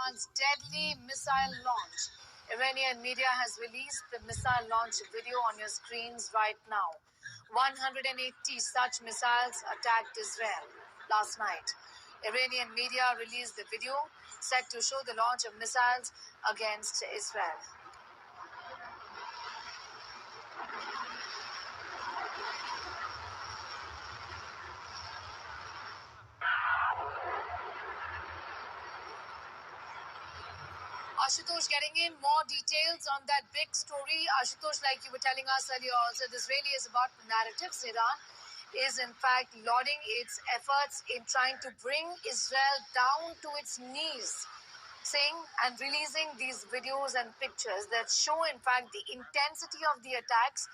Iran's deadly missile launch. Iranian media has released the missile launch video on your screens right now. 180 such missiles attacked Israel last night. Iranian media released the video set to show the launch of missiles against Israel. Ashutosh, getting in more details on that big story. Ashutosh, like you were telling us earlier also, this really is about narratives. Iran is in fact lauding its efforts in trying to bring Israel down to its knees, saying and releasing these videos and pictures that show in fact the intensity of the attacks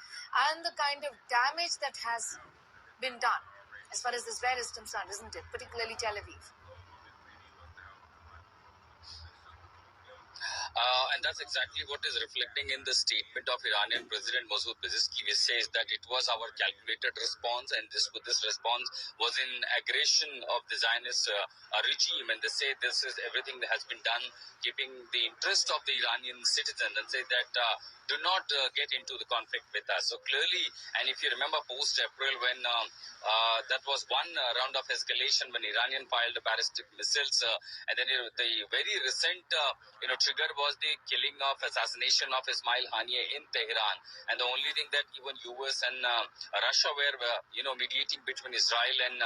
and the kind of damage that has been done as far as Israel is concerned, isn't it? Particularly Tel Aviv. And that's exactly what is reflecting in the statement of Iranian President Masoud Pezeshkian, which says that it was our calculated response, and this response was in aggression of the Zionist regime. And they say this is everything that has been done keeping the interest of the Iranian citizens, and say that do not get into the conflict with us. So clearly, and if you remember post-April when that was one round of escalation when Iranian fired ballistic missiles, and then the very recent trigger was the killing of assassination of Ismail Haniyeh in Tehran, and the only thing that even US and Russia were mediating between Israel and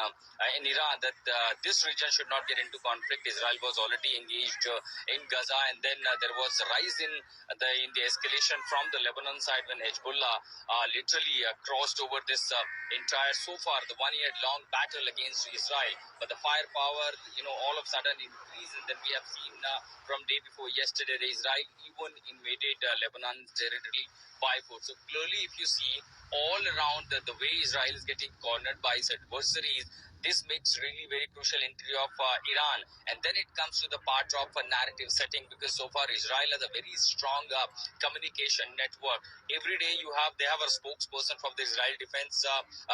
Iran, that this region should not get into conflict. Israel was already engaged in Gaza, and then there was a rise in the escalation from the Lebanon side when Hezbollah literally crossed over this entire, so far, the 1-year-long battle against Israel. But the firepower, all of a sudden increased, and then we have seen from day before yesterday, Israel even invaded Lebanon territory by force. So clearly, if you see all around the way Israel is getting cornered by its adversaries, this makes really very crucial entry of Iran. And then it comes to the part of a narrative setting, because so far Israel has a very strong communication network. Every day they have a spokesperson from the Israeli defense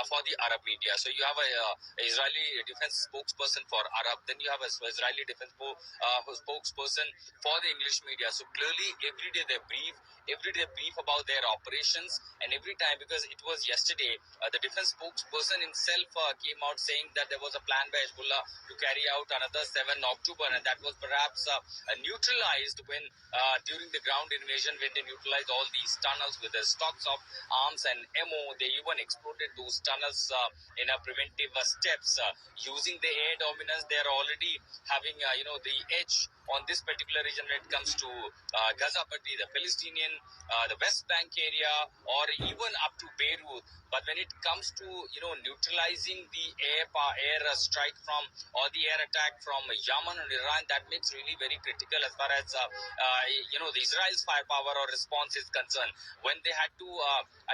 for the Arab media. So you have a Israeli defense spokesperson for Arab, then you have a Israeli defense spokesperson for the English media. So clearly every day they brief about their operations, and every time, because it was yesterday, the defense spokesperson himself came out saying that there was a plan by Hezbollah to carry out another 7 October, and that was perhaps neutralized when during the ground invasion, when they neutralized all these tunnels with the stocks of arms and ammo. They even exploded those tunnels in a preventive steps. Using the air dominance, they are already having the edge on this particular region when it comes to Gaza, but the Palestinian, the West Bank area, or even up to Beirut. But when it comes to neutralizing the air strike from, or the air attack from Yemen and Iran, that makes really very critical as far as the Israel's firepower or response is concerned. When they had to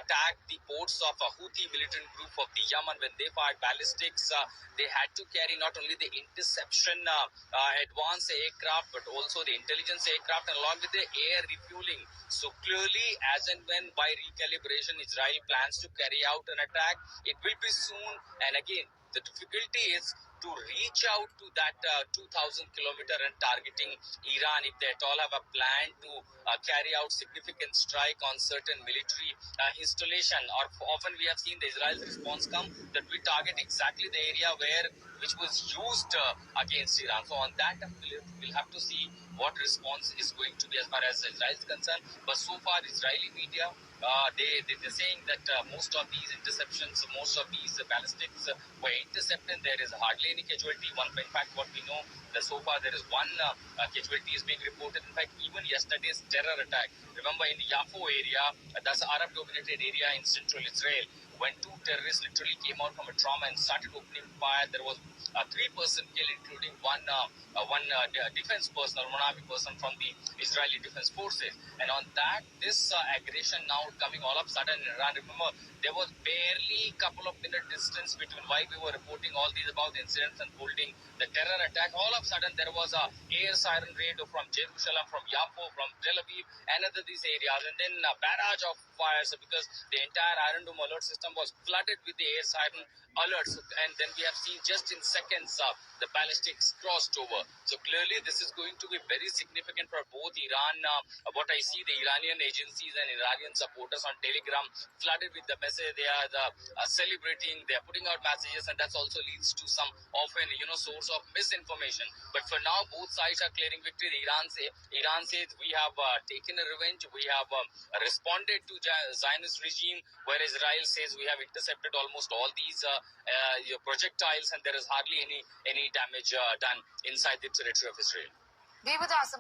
attack the ports of a Houthi militant group of the Yemen, when they fired ballistics, they had to carry not only the interception advanced aircraft, but also the intelligence aircraft, along with the air refueling. So clearly, as and when by recalibration Israel plans to carry out an attack, it will be soon. And again, the difficulty is to reach out to that 2,000 kilometer and targeting Iran, if they at all have a plan to carry out significant strike on certain military installation. Or often we have seen the Israel's response come that we target exactly the area which was used against Iran. So on that, we'll have to see what response is going to be as far as Israel is concerned. But so far, Israeli media, they're saying that most of these interceptions, most of these ballistics were intercepted. There is hardly any casualty. In fact, what we know, that so far there is one casualty is being reported. In fact, even yesterday's terror attack, remember in the Yaffo area, that's an Arab-dominated area in central Israel, when 2 terrorists literally came out from a trauma and started opening fire. There was 3-person killed, including one defense personnel, one army person from the Israeli Defense Forces. And on that, this aggression now coming all of a sudden in Iran. Remember, there was barely a couple of minute distance between why we were reporting all these about the incidents unfolding, the terror attack. All of a sudden, there was a air siren raid from Jerusalem, from Yaffo, from Tel Aviv, and other these areas, and then a barrage of fires, because the entire Iron Dome alert system system was flooded with the air siren alerts, and then we have seen just in seconds the ballistics crossed over. So clearly this is going to be very significant for both Iran. What I see, the Iranian agencies and Iranian supporters on Telegram flooded with the message. They are celebrating, they are putting out messages, and that also leads to some often source of misinformation. But for now, both sides are clearing victory. Iran says we have taken a revenge, we have responded to Zionist regime, where Israel says we have intercepted almost all these projectiles, and there is hardly any damage done inside the territory of Israel. Be with us.